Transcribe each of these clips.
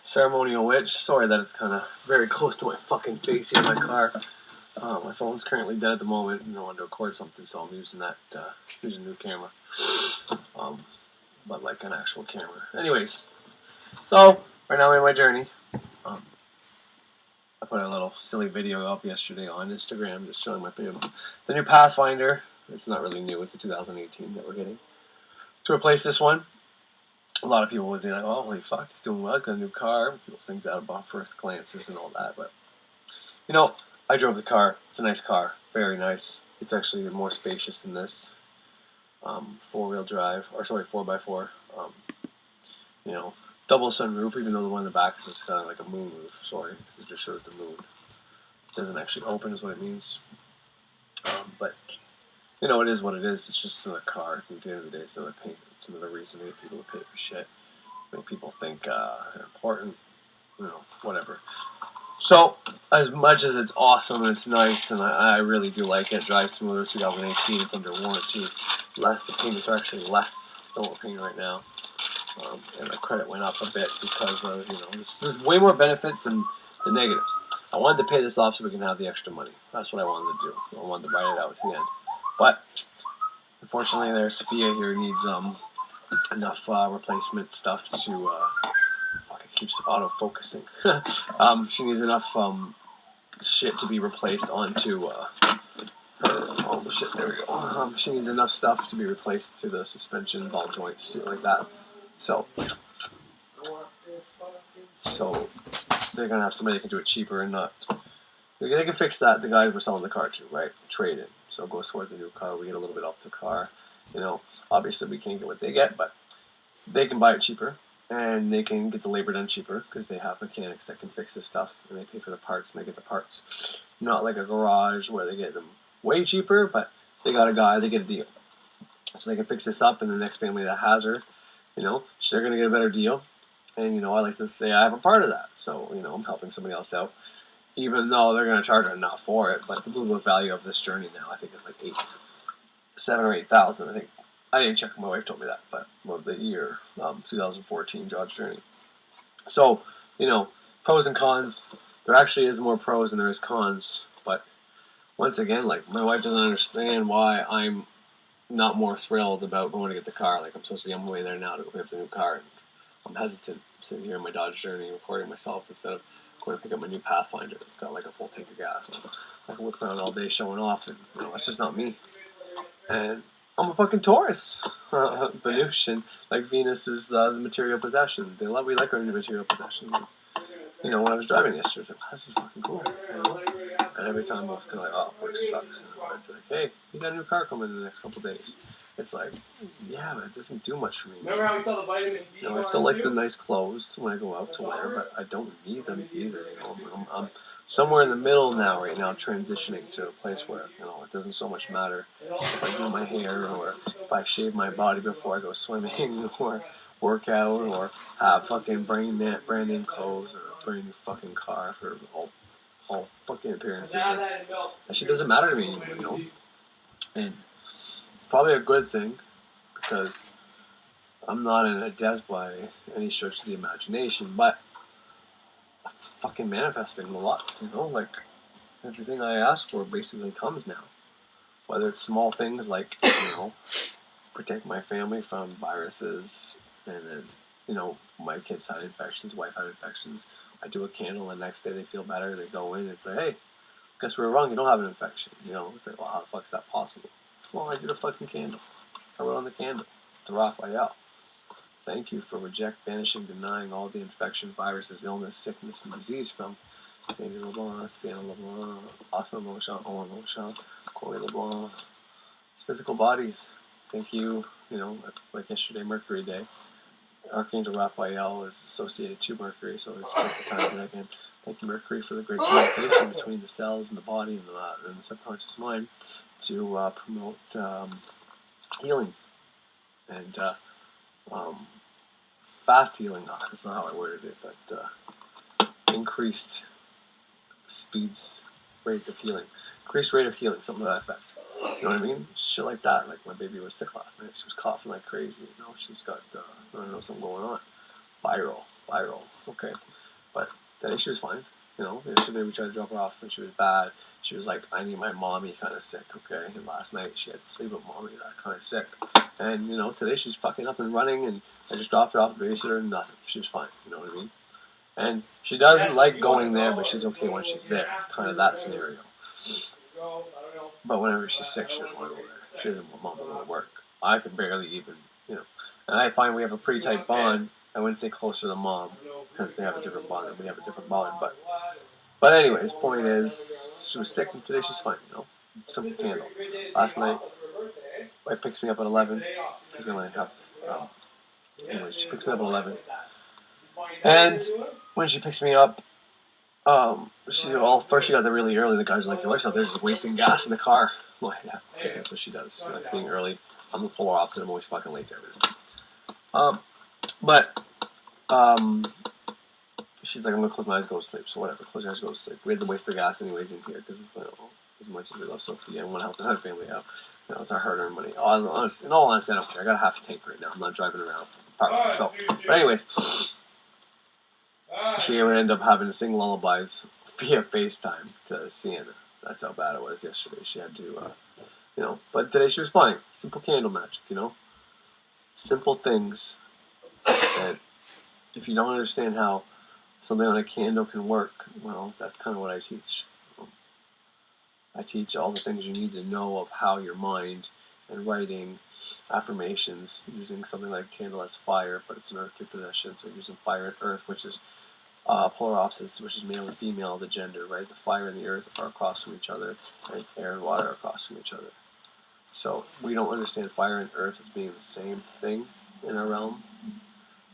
ceremonial witch. Sorry that it's kind of very close to my fucking face here in my car. My phone's currently dead at the moment, and I wanted to record something, so I'm using that, using a new camera. But like an actual camera. Anyways, so right now I'm in my journey. I put a little silly video up yesterday on Instagram, just showing the new Pathfinder. It's not really new; it's a 2018 that we're getting to replace this one. A lot of people would say like, "Oh, holy fuck, he's doing well. He's got a new car." People think that about first glances and all that, but you know, I drove the car. It's a nice car, very nice. It's actually more spacious than this. 4-wheel drive, or sorry, 4x4. You know, double sunroof, even though the one in the back is just kind of like a moon roof. Sorry, because it just shows the moon. It doesn't actually open, is what it means. But you know, it is what it is. It's just another car. At the end of the day, it's another payment. It's another reason to get people to pay for shit. Make people think they're important. You know, whatever. So, as much as it's awesome and it's nice, and I really do like it, drives smoother, 2018, it's under warranty. The payments are actually less than what we're paying right now. And the credit went up a bit because of, you know, there's way more benefits than the negatives. I wanted to pay this off so we can have the extra money. That's what I wanted to do. I wanted to write it out at the end. But, unfortunately, Sophia here needs enough replacement stuff to... It keeps auto-focusing. She needs enough shit to be replaced onto oh shit, there we go. She needs enough stuff to be replaced to the suspension, ball joints, shit like that. So they're gonna have somebody that can do it cheaper and not. They can fix that. The guys we're selling the car to, right? Trade in. So it goes towards the new car. We get a little bit off the car. You know, obviously we can't get what they get, but they can buy it cheaper. And they can get the labor done cheaper because they have mechanics that can fix this stuff, and they pay for the parts, and they get the parts. Not like a garage where they get them way cheaper, but they got a guy, they get a deal. So they can fix this up, and the next family that has her, you know, they're going to get a better deal. And, you know, I like to say I have a part of that. So, you know, I'm helping somebody else out. Even though they're going to charge enough for it, but the blue book value of this journey now, I think is like $7,000 or $8,000, I think. I didn't check, my wife told me that, but the year, 2014 Dodge Journey. So, you know, pros and cons. There actually is more pros than there is cons, but once again, like, my wife doesn't understand why I'm not more thrilled about going to get the car. Like, I'm supposed to be on my way there now to go pick up the new car, and I'm hesitant sitting here in my Dodge Journey recording myself instead of going to pick up my new Pathfinder. It's got like a full tank of gas. I can walk around all day showing off, and, you know, that's just not me. And I'm a fucking Taurus. Venusian, like Venus is the material possession. We like our material possessions. And, you know, when I was driving yesterday, I was like, oh, this is fucking cool. You know? And every time I was kind of like, oh, work sucks. And I'd be like, hey, you got a new car coming in the next couple days. It's like, yeah, but it doesn't do much for me. Remember how we saw the vitamin D? You know, I still like the nice clothes when I go out to wear, but I don't need them either. You know, I'm somewhere in the middle now, right now, transitioning to a place where, you know, it doesn't so much matter if I do my hair or if I shave my body before I go swimming or work out or have fucking brand name clothes or a brand new fucking car for all fucking appearances. Like, that shit doesn't matter to me anymore, you know? And it's probably a good thing because I'm not an adept by any stretch of the imagination, but I'm fucking manifesting lots, you know, like everything I ask for basically comes now. Whether it's small things like, you know, protect my family from viruses, and then, you know, my kids had infections, wife had infections. I do a candle, and the next day they feel better, they go in and say, hey, guess we were wrong, you don't have an infection. You know, it's like, well, how the fuck is that possible? Well, I did a fucking candle. I wrote on the candle to Raphael. Thank you for banishing, denying all the infection, viruses, illness, sickness, and disease from Sandy LeBlanc, Sienna LeBlanc, Austin LeBlanc, Owen LeBlanc, Corey LeBlanc. It's physical bodies. Thank you, you know, like yesterday, Mercury Day. Archangel Raphael is associated to Mercury, so it's just the time that I can thank you, Mercury, for the great communication between the cells and the body and the subconscious mind to promote healing and fast healing. No, that's not how I worded it, but increased rate of healing, something to that effect. You know what I mean? Shit like that. Like, my baby was sick last night. She was coughing like crazy. You know, she's got I don't know, something going on. Viral. Okay. But today she was fine. You know, yesterday we tried to drop her off and she was bad. She was like, I need my mommy kind of sick, okay? And last night she had to sleep with mommy that kind of sick. And, you know, today she's fucking up and running and I just dropped her off at the babysitter and nothing. She was fine, you know what I mean? And she doesn't like going there, but she's okay when she's there. Kind of that scenario. But whenever she's sick, she doesn't want to go there. She doesn't want mom to go to work. I can barely even, you know. And I find we have a pretty tight bond. I wouldn't say closer to mom because they have a different bond and we have a different bond. But anyways, point is, she was sick and today she's fine, you know. Simple candle. Last night, wife picks me up at 11. She's going to have, anyways, she picks me up at 11. And when she picks me up, first she got there really early. The guys are like, your wife's out there just wasting gas in the car. I'm like, yeah, okay, that's what she does. She likes being early. I'm the polar opposite. I'm always fucking late to everything. She's like, I'm gonna close my eyes, go to sleep. So whatever, close your eyes, go to sleep. We had to waste the gas anyways in here because, you know, as much as we love Sophia and want to help her family out, you know, it's our hard-earned money. In all honesty, I don't care. I got a half a tank right now. I'm not driving around. So, but anyways, she would end up having to sing lullabies via FaceTime to Sienna. That's how bad it was yesterday. She had to, you know, but today she was fine. Simple candle magic, you know? Simple things that if you don't understand how something on a candle can work, well, that's kind of what I teach. I teach all the things you need to know of how your mind and writing affirmations using something like candle as fire, but it's an earthly possession, so using fire and earth, which is polar opposites, which is male and female, the gender, right? The fire and the earth are across from each other, and air and water are across from each other. So we don't understand fire and earth as being the same thing in our realm,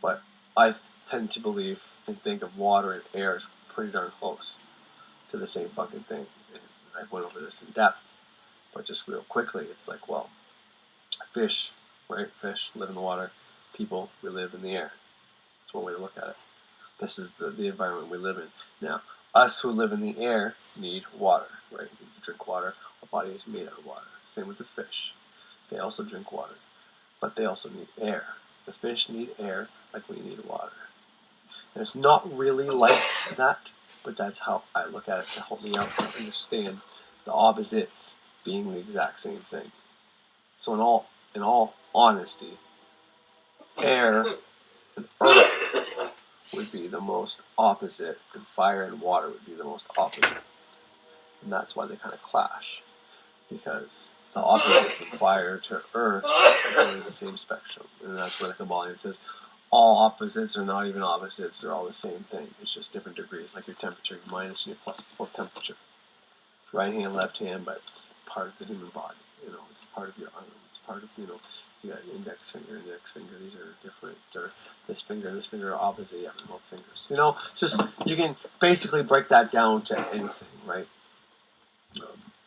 but I tend to believe and think of water and air as pretty darn close to the same fucking thing. And I went over this in depth, but just real quickly, it's like, well, fish, right? Fish live in the water. People, we live in the air. That's one way to look at it. This is the environment we live in. Now, us who live in the air need water, right? We need to drink water. Our body is made out of water. Same with the fish. They also drink water, but they also need air. The fish need air like we need water. And it's not really like that, but that's how I look at it to help me out to understand the opposites being the exact same thing. So in all honesty, air and earth would be the most opposite, and fire and water would be the most opposite. And that's why they kind of clash. Because the opposite from fire to earth is really the same spectrum. And that's where the Kabbalion says all opposites are not even opposites, they're all the same thing. It's just different degrees, like your temperature, your minus and your plus, it's both temperature. Right hand, left hand, but it's part of the human body. You know, it's part of your arm, it's part of, you know, you got index finger, these are different. This finger are opposite, you have both fingers. You know, just, you can basically break that down to anything, right?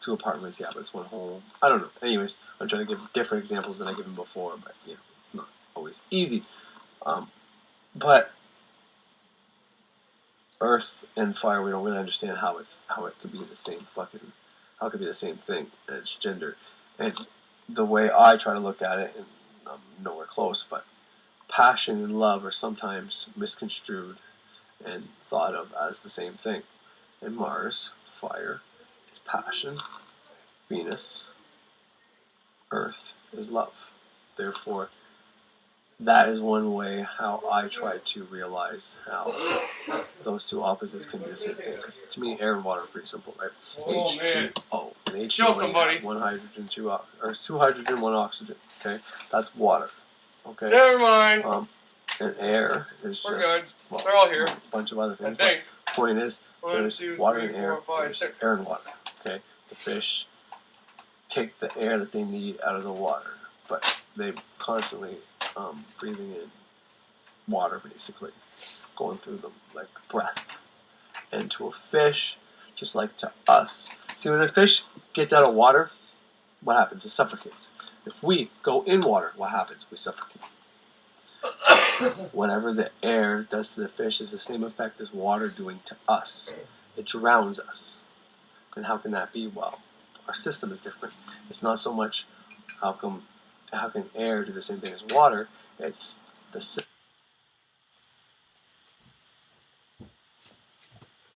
Two apartments, yeah, but it's one home. I don't know. Anyways, I'm trying to give different examples than I've given before, but, you know, it's not always easy. But earth and fire, we don't really understand how it could be the same how it could be the same thing, and it's gender. And the way I try to look at it, and I'm nowhere close, but passion and love are sometimes misconstrued and thought of as the same thing. And Mars, fire, is passion. Venus, earth, is love. Therefore, that is one way how I try to realize how those two opposites can be the same thing. Because to me, air and water are pretty simple, right? H2O. And H2O, one hydrogen, two hydrogen, one oxygen. Okay, that's water. Okay. Never mind. And air is We're just good. They're all here. A bunch of other things. But point is, there's water and air. There's air and water. Okay, the fish take the air that they need out of the water, but they constantly breathing in water, basically, going through them like breath. And to a fish, just like to us. See, when a fish gets out of water, what happens? It suffocates. If we go in water, what happens? We suffocate. Whatever the air does to the fish is the same effect as water doing to us. It drowns us. And how can that be? Well, our system is different. It's not so much how can air do the same thing as water. It's the